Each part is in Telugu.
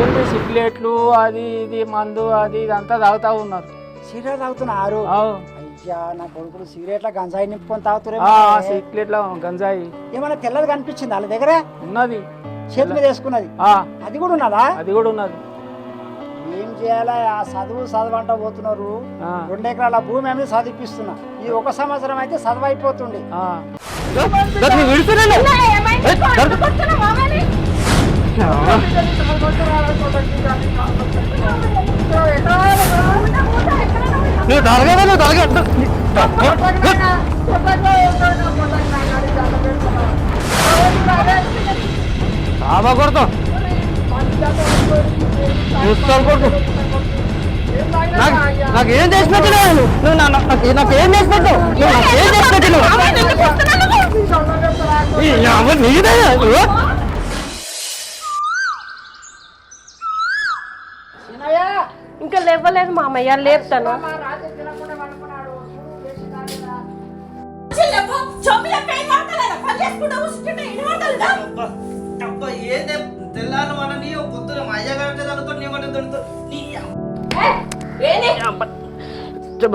ఏంటి సిగ్లెట్లు అది ఇది మందు అది ఇదంతా తాగుతా ఉన్నారు. సిగరెట్ తాగుతున్నారు? అయ్యా నా కొడుకులు సిగరెట్ల గంజాయి నింపుకొని తాగుతారు. సిగ్లెట్ల గంజాయి ఏమన్నా తెల్లది కనిపించింది వాళ్ళ దగ్గర? ఉన్నది, చేతి మీద వేసుకున్నది. అది కూడా ఉన్నదా? అది కూడా ఉన్నది. ఏం చేయాలా? ఆ చదువు అంట పోతున్నారు. 2 ఎకరాల భూమి అనేది చదివిపిస్తున్నా. ఈ 1 సంవత్సరం అయితే చదువు అయిపోతుంది. నాకేం చేసి పెట్టినావు నువ్వు? నాకేం చేసి పెట్టావు? ఏం చేసి పెట్టినావు? ఇంకా లేవలేదు మామయ్య, లేపుతాను.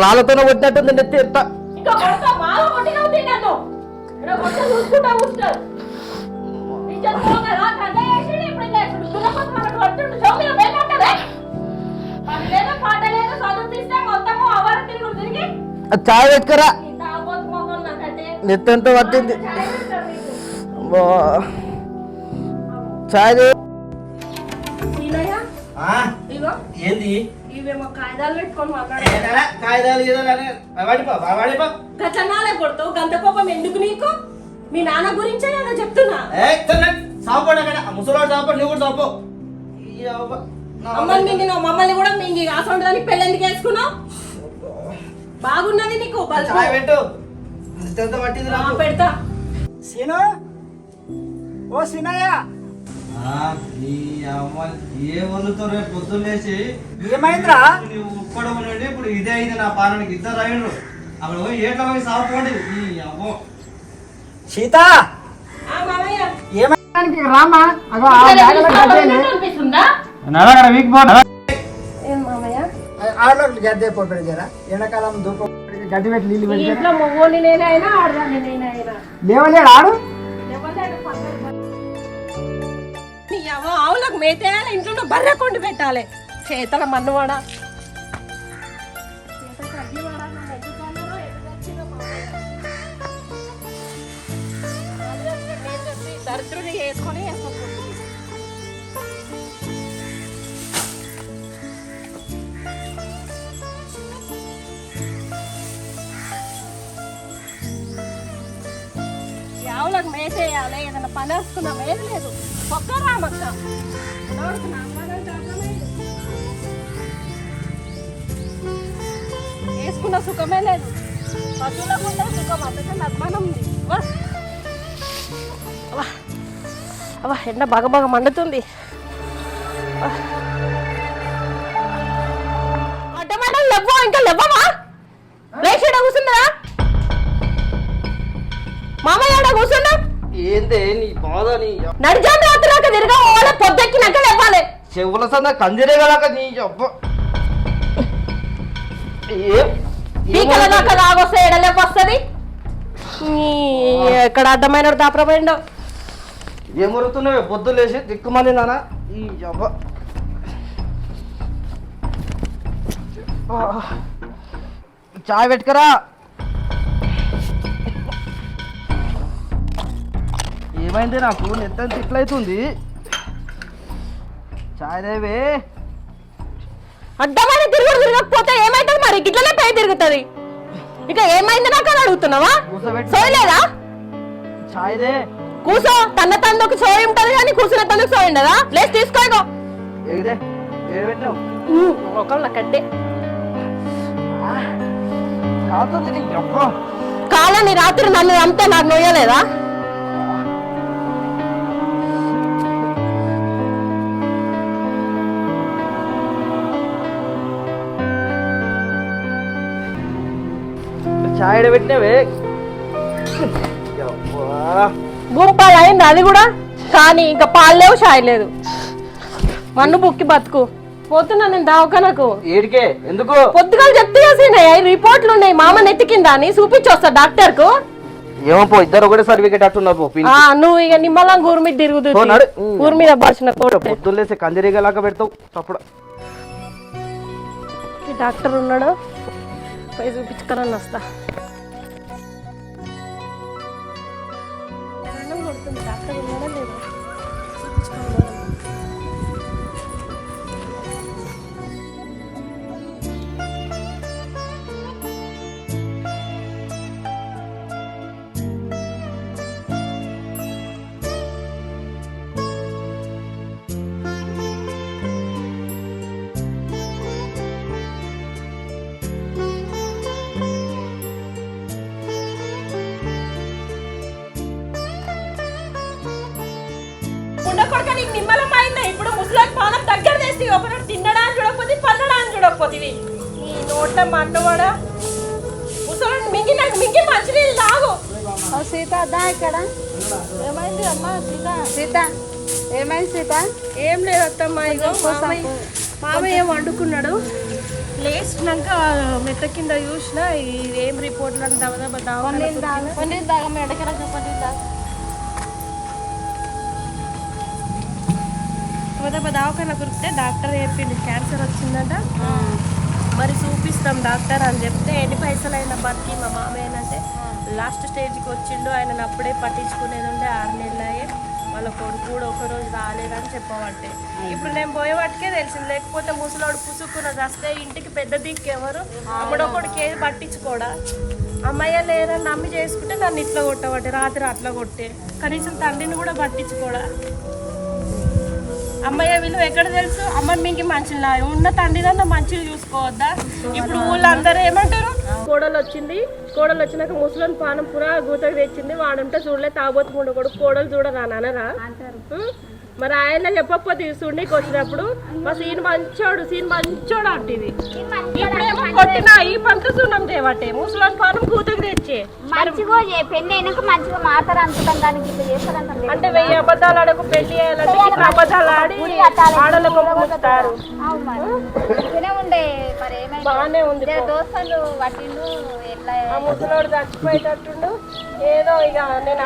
రాళ్ళతోనే కొట్టినట్టుంది నెత్తి. చాయ్ పెట్టుకురా, నెత్తి ఎంతో పట్టింది. చాయ్ ఏంది కాగితాలు పెట్టుకొని కొడతావు. గంత కోపం ఎందుకు నీకు? మీ నాన్న గురించే నేను చెప్తున్నా. ముసలాడు సాపో, నువ్వు కూడా సాపో. అమ్మని మింగినావు, మమ్మల్ని కూడా మింగి. అసలు దానికి పెళ్ళి ఎందుకు వేసుకున్నావు? బాగున్నది నీకు. పెడతా. సీను, ఓ సీనయ్య, ఏమవుతో రేపు పొద్దున్న లేచి ఏమైందిరా? ఒక్కడు నుండి ఇప్పుడు ఇదే అయింది నా పాలనకి. 2 రైళ్ళు అక్కడ పోయి ఏట్ల పోయి సాగుకోండి. సీత ఏమైంది? రామా గద్దె పోయి జరా ఎండాకాలం దూప గడ్డి పెట్టి నీళ్ళు లేవలేడు ఆడు. ఆవులకు మేతేయాలి, ఇంట్లో బర్రె కొండి పెట్టాలి. చేతల మన్నువాడ దరిద్రుని వేసుకొని ఆవులకు మేతేయాలి. ఏదైనా పని వేసుకున్నా మేది లేదు. ఒక్క రామక్క వేసుకున్న సుఖమే లేదు. పశువులకు ఉండే సుఖం అంతకన్నా అభిమానం ఉంది. అవ్వ ఎండ బాగా బాగా మండుతుంది. అడ్డమంటలు లేవ్వా? ఇంకా లేవ్వమా? లేచి కూర్చుందా మామయ్య? కూర్చున్నా ఏందే నీ బాధ? నీ నడిజాము రాత్రాక తిరగా వాళ్ళ పొద్దెక్కినాక లేవాలి. చెవుల సంద కందిరే కదాక నీ పీకల దాకా దాగొస్తే ఎడలేపు వస్తుంది. ఎక్కడ అడ్డమైన దాపరపోయిండో. ఏం మరుగుతున్నావే పొద్దు లేచి దిక్కుమని నాన్న. ఈ అబ్బ చాయ్ పెట్టుకరా. ఏమైంది నాకు? నెత్తంత ఇట్లయితుంది. చాయ్ దేవే. అడ్డమైన తిరగకపోతే ఏమైతుంది మరి? గిట్లనే పై తిరుగుతుంది. ఇక ఏమైంది నాకు అని అడుగుతున్నావా? సోయలేదా? చాయ్ దే. కూసో. తన తందుకు సోయి ఉంటది కానీ కూర్చున్న తందుకు సోయి ఉండదా? లేచి తీసుకో. ఒకళ్ళ కట్టే కాలని రాత్రి నన్ను అంతే నాకు నొయ్యలేదా? చాయ్ పెట్టినవే. గుంపాలు అయింది అది కూడా, కానీ ఇంకా పాలు లేవు షాయి లేదు. మన్ను బుక్కి బతుకు. పోతున్నా నేను దవాఖానకు. ఏడికే ఎందుకు? పొద్దుగాలు చెప్తే రిపోర్ట్లు ఉన్నాయి, మామ నెత్తికిందా అని చూపించి వస్తా డాక్టర్ కు. ఏమో పో, ఇద్దరు ఒకటే సర్టిఫికేట్ అట్టున్నారు. నువ్వు ఇక నిమ్మలం ఊరి మీద తిరుగుతుంది, ఊరి మీద బాసిన పొద్దులేసి కందిరీగలాగా పెడతావు అప్పుడు. డాక్టర్ ఉన్నాడు, పోయి చూపించుకోరని వస్తా. డాక్టర్ ఉన్నాడా లేదా చూపించుకోవాలి. నిమ్మలం అయిందా ఇప్పుడు? ముసలాకి పానం దగ్గర తెస్తే ఒకటి తినడానికి చూడకపోతే పన్నడానికి చూడకపోతే నీ నోట్ల మంటవాడ ముసలి మింగి నాకు మింగి మంచినీళ్ళు తాగు. సీత దా ఇక్కడ. ఏమైంది అమ్మా? సీత ఏమైంది సీత? ఏం లేదు అత్తమ్మ, ఇగో మామయ్య వండుకున్నాడు. లేచినాక మెత్త కింద చూసిన ఏం రిపోర్ట్లు అని దవాఖాన కురికితే డాక్టర్ చెప్పింది క్యాన్సర్ వచ్చిందంట. మరి చూపిస్తాం డాక్టర్ అని చెప్తే ఎన్ని పైసలు అయినా బతికి మా మామయ్య అంటే లాస్ట్ స్టేజ్కి వచ్చిండు. ఆయన అప్పుడే పట్టించుకునేది ఉండే 6 నెలలు అయ్యే. వాళ్ళ కొడుకు కూడా ఒకరోజు రాలేదని చెప్పబట్టే ఇప్పుడు నేను పోయేవాటికే తెలిసింది. లేకపోతే ముసలోడు పుసుక్కున్నది వస్తే ఇంటికి పెద్ద దిక్కు ఎవరు? అమ్మడొకడికి ఏది పట్టించుకోడా? అమ్మయ్య లేరని నమ్మి చేసుకుంటే నన్ను ఇట్లా కొట్టబట్టే, రాత్రి అట్లా కొట్టే, కనీసం తండ్రిని కూడా పట్టించుకోడా. అమ్మయ్య విలువ ఎక్కడ తెలుసు? అమ్మని మీకు మంచిగా ఉన్న తండ్రినన్నా మంచిగా చూసుకోవద్దా? ఇప్పుడు ఊళ్ళందరూ ఏమంటారు? కోడలు వచ్చింది, కోడలు వచ్చినాక ముసలోని పానం పురా గూతకు తెచ్చింది, వాడుంటే చూడలే తాగబోతు ఉండకూడదు, కోడలు చూడరా అనరా? మరి ఆయన చెప్పకపోతే చూడనీకి వచ్చినప్పుడు మా సీన్ మంచోడు అంటేది. ఇప్పుడేమో కొట్టినా ఈ పంట సున్నం తేవట్టే, ముసలోని పానం గూతకు తెచ్చే. పెళ్లి అయినాక మంచిగా మాట్లాడు అనుకుంటాం, దానికి ఇట్లా చేస్తారంట. అంటే 1000 అబద్ధాలు ఆడకు పెళ్లి చేయాలంటే అబద్ధాలు ఆడి ఆడలకు ముంచుతారు. ఉండే మరి బాగానే ఉంది. దోస్తులు పట్టిండు ఎట్లా ముసలోడు చచ్చిపోయేటట్టుండు. ఏదో ఇక నేను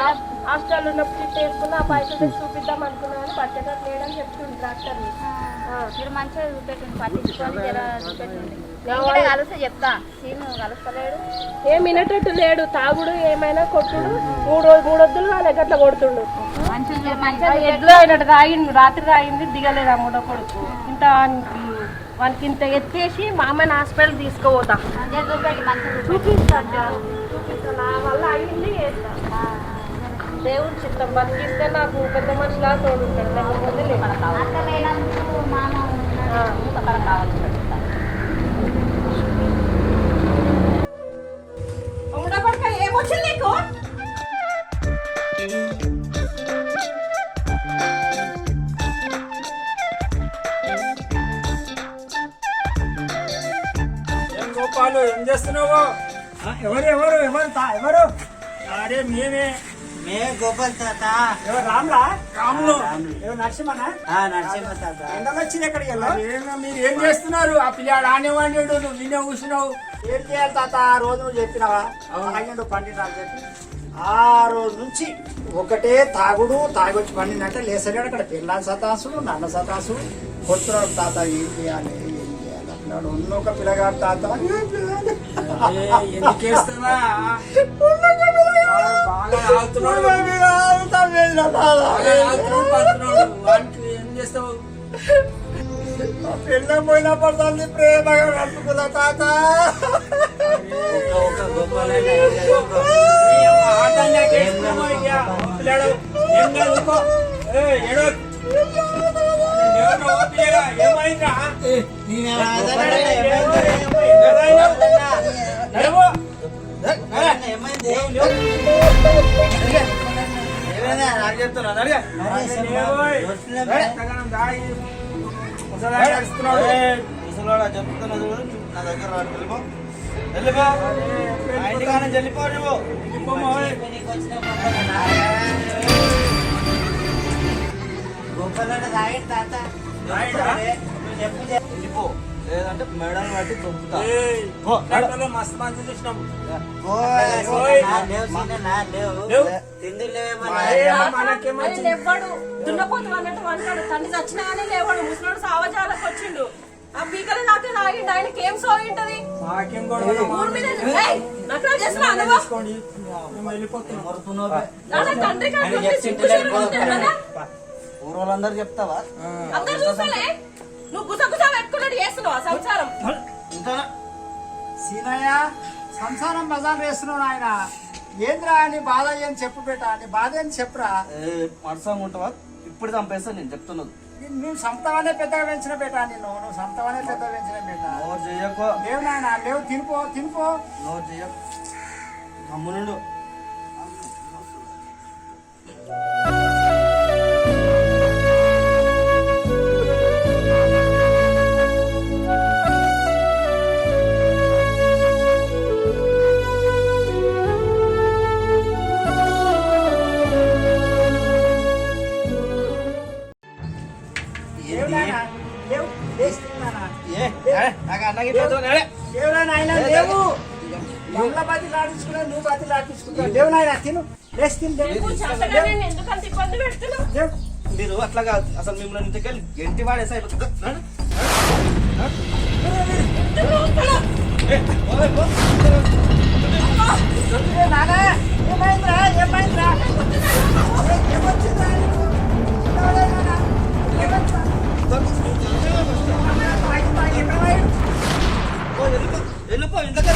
హాస్టల్ ఉన్నప్పుడు చిట్ వేసుకున్నా, ఆ పైసలు తెచ్చి చూపిద్దాం అనుకున్నా కానీ పచ్చదనం లేడని చెప్తుండ్రు డాక్టర్. మీరు మంచిగా చూపెట్టండి, పట్టించుకొని చూపెట్టండి. కలిసి చెప్తా, సీను కలుస్తలేడు, ఏం వినేటట్టు లేడు. తాగుడు ఏమైనా కొట్టుడు, మూడొద్దులు వాళ్ళకి అట్లా కొడుతుండు. ఎడ్లు అయినట్టు తాగిండు, రాత్రి తాగింది దిగలేదు ఆ మూడొకడు. ఇంత వానికి ఇంత ఎత్తేసి మా అమ్మని హాస్పిటల్ తీసుకుపోతా. చూపిస్తా నా వల్ల అయ్యింది. దేవుడు చిత్తం బతికిస్తే నాకు పెద్ద మనిషిలా తోడుంటాడు, లేకపోతే ఏమొచ్చింది నీకు? ఏం గోపాలు, ఏం చేస్తున్నావు? ఎవరు? అరే మేమే గోపాల్ తాత. ఎవరు? రాములు. ఎవరు? నరసింహనా? నరసింహ తాత. ఎండలు వచ్చింది ఎక్కడికి వెళ్ళాలి? మీరు ఏం చేస్తున్నారు? ఆ పిల్లాడు ఆనేవాడి నువ్వు నిన్నే కూర్చున్నావు. ఏం చేయాలి తాత? ఆ రోజు నువ్వు చెప్పినావా? అవును పండినా చెప్పి ఆ రోజు నుంచి ఒకటే తాగుడు, తాగొచ్చి పండిందంటే లేసగాడు. అక్కడ పిల్లాడి సతాసుడు, నన్న సతాసుడు కొడుతున్నాడు. తాత ఏం చేయాలి అన్నాడు. ఉన్నొక పిల్లగాడు తాత. ఎందుకేస్తున్నా? పిల్ల పోయినా పడుతుంది, ప్రేమగా నడుపుకున్నా తాత. ఏమైందా? నాకు చెప్తున్నా చెప్తున్నా చూడు, నా దగ్గర వెళ్ళిపో ఇంటికానే వెళ్ళిపో నువ్వు. వెళ్ళిపో లేదంటే మెడల్ బట్టి తొక్కుతా మస్తు మంది చూసినాము మరి లేవాడు దున్నపోతు అన్నట్టు అంటాడు తండ్రి చచ్చినా కానీ లేవాడు ముసలోడు సావజాలకు వచ్చిండు ఆ పీకల దాకా తాగిండు ఆయనకి ఏం సోయి ఉంటది మాకేం ఊరి మీద నకరాలు చేస్తున్నా అనుభవం తండ్రి ఊరోళ్ళందరూ చెప్తావా అందరు చూసాలే నువ్వు గుసగుసా పెట్టుకున్నట్టు చేస్తున్నావు ఆ సంసారం సీనయ్య సంసారం బజార్ వేస్తున్నావు ఆయన ఏంద్రా అని బాధ అని చెప్పు బేట నీ బాధ అని చెప్పురా మడసంగా ఉంటావా ఇప్పుడు చంపేస్తా నేను చెప్తున్నది నువ్వు సంతవానే పెద్దగా పెంచిన బేట నువ్వు సంతవానే పెద్దగా పెంచిన బేట నోరు చెయ్యకో లేవు నాయన లేవు తినిపో నోరు చెయ్యకు గమ్మునుండు లేవు నాయన లేవు లేచి తిన్నానా నాకు అన్నకి పోతావు లేవురా నాయన లేవు బంగ్లా బతి లాడించుకున్నావు నువ్వు బతి లాడించుకుంటావు లేవు నాయన తిను లేచి తిను ఎందుకంత ఇబ్బంది పెడుతున్నావు లేవు మీరు అట్లా కాదు అసలు మిమ్మల్ని ఇంటికెళ్ళి గెంటి వాడేసా నానా ఏమైందిరా ఏమైందిరా ఏమొచ్చిందా వెళ్ళిపో ఇంతకే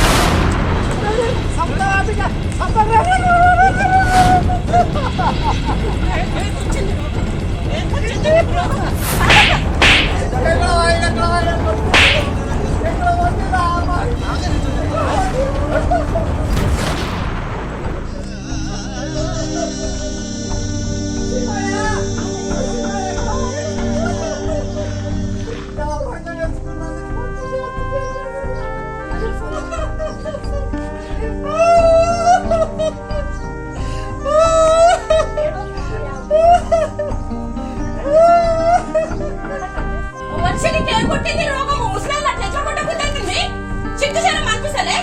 మనిషిని కేకొట్టింది రోగము ముసలాళ్ళ ఎట్లా కొట్టకుంటుంది చిక్కుచరం అనిపిస్తలే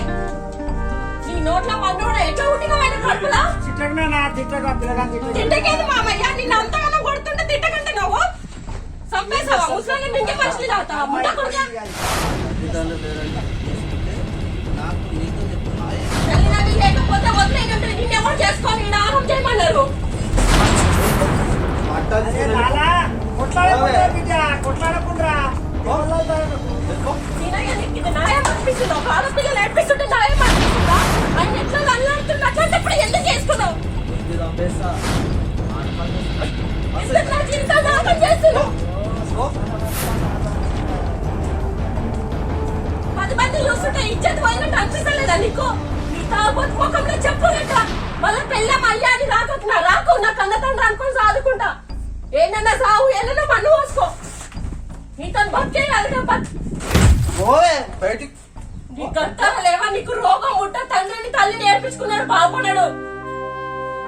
నీ నోట్ల మన్నోడ ఎట్లా ఉట్టిగా ఆయన కడుపులా తిట్టకేది మామయ్య నిన్ను అంతగానో కొడుతుంటే తిట్టకంటే నువ్వు చంపేసావా ముసలాళ్ళ నిండి మనుషులు తాగుతావా ముండ కొడుగా తల్లిదండ్రులు లేకపోతే వదిలేదంటే నిన్నెవరు చేసుకొని ఈడ ఆరం చేయమన్నారు కొట్లాడకుండా అనిపిస్తుంది ఒక ఆడపిల్లలు ఏడిపిస్తుంటే నాయం అనిపిస్తుందా ఆయన ఎట్లా అల్లాడుతుండే అట్లాంటప్పుడు ఎందుకు చేసుకున్నావు ఎందుకు నా జీవితాన్ని నాశనం చేస్తున్నావు 10 మంది చూస్తుంటే ఇచ్చేది పోయినట్టు అనిపిస్తలేదా నీకు నీ తాగబోతు ముఖంలో చెప్పుగట్ట మళ్ళీ పెళ్ళ మళ్ళీ అది రాకు నా కన్న తండ్రి అనుకుని సాదుకుంటా ఏంటన్నా సాగు ఏదైనా మన్ను పోసుకో నీతో బతికే కాదు బయటికి నీ కట్టాల లేవా నీకు రోగం ముట్ట తండ్రిని తల్లిని ఏడ్పించుకున్నాడు బాగుపడాడు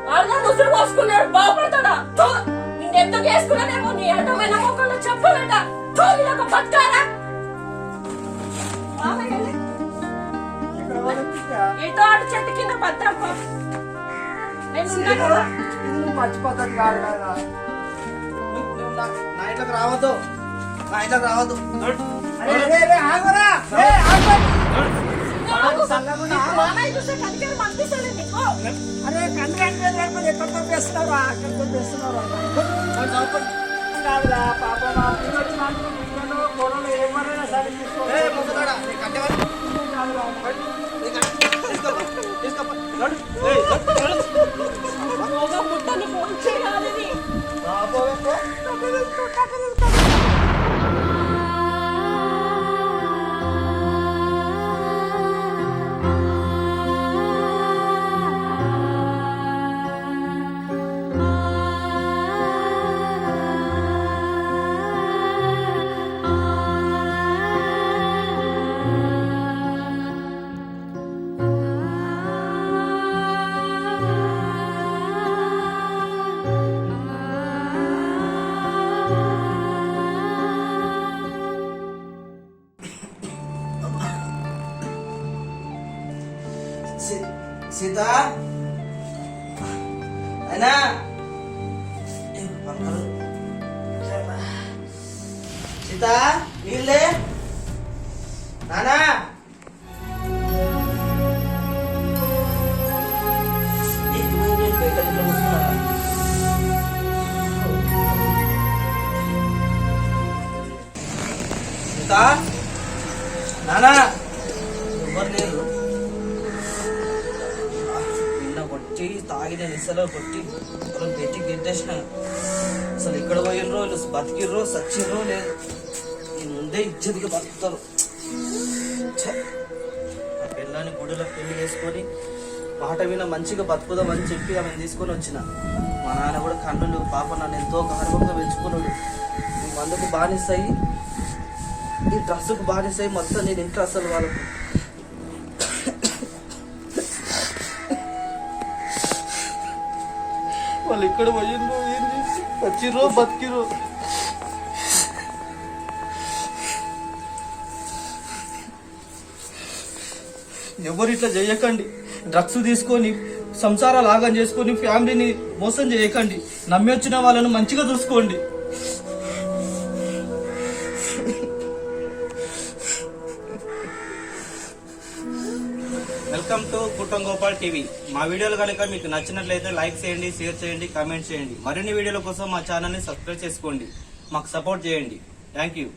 వాళ్ళ ముసురు పోసుకున్నాడు బాగుపడతాడా నిన్నెందుకు వేసుకున్నానేమో నీ అడ్డమైన మొక్కల్లో చెప్పగట ఒక బతకారా ఇటో అటు చెట్టు కింద భద్రప్ప నేను మంచి పద్ధతి కాదు కదా నా ఇంట్లోకి రావద్దు మామయ్య చూస్తే కనికరం అనిపిస్తలేదు నీకు అరే కన్ను ఎక్కడ పంపిస్తున్నారు అక్కడ పంపిస్తున్నారు కాదురా పాప మా పిల్లలు వచ్చిన గొడవలు ఏమన్నా సరే రోగం ముట్టని ఫోన్ చేయాలి సీత అయినా సీత నీళ్ళే నానా సీత నానా ఎవరు లేరు నిన్న కొట్టి తాగి నేను ఇసలో కొట్టి పెట్టి గిట్టేసిన అసలు ఇక్కడ పోయినరో వీళ్ళు బతికిర్రో సచ్చిర్రో లేదు ఈ ముందే ఇచ్చేదిగా బతుకుతారు ఆ పిల్లని గుడిలో పెళ్లి చేసుకొని మాట విన మంచిగా బతుకుదామని చెప్పి ఆమెను తీసుకొని వచ్చిన మా నాన్న కూడా కన్నులు పాప నన్ను ఎంతో గర్వంగా పెంచుకున్నాడు ఈ మందుకు బానిస్తాయి ఈ డ్రెస్సుకు బానిస్తాయి మొత్తం నేను ఇంట్లో అసలు వాళ్ళకు వాళ్ళు ఇక్కడ పోయిండ్రో ఏం చేసి వచ్చిర్రో బతికిరో ఎవరు ఇట్లా చేయకండి డ్రగ్స్ తీసుకొని సంసారాలు ఆగం చేసుకొని ఫ్యామిలీని మోసం చేయకండి నమ్మి వచ్చిన వాళ్ళను మంచిగా చూసుకోండి వెల్కమ్ టు కుట్టం గోపాల్ టీవీ మా వీడియోలు కనుక మీకు నచ్చినట్లయితే లైక్ చేయండి, షేర్ చేయండి, కామెంట్ చేయండి. మరిన్ని వీడియోల కోసం మా ఛానల్ని సబ్స్క్రైబ్ చేసుకోండి, మాకు సపోర్ట్ చేయండి. Thank you.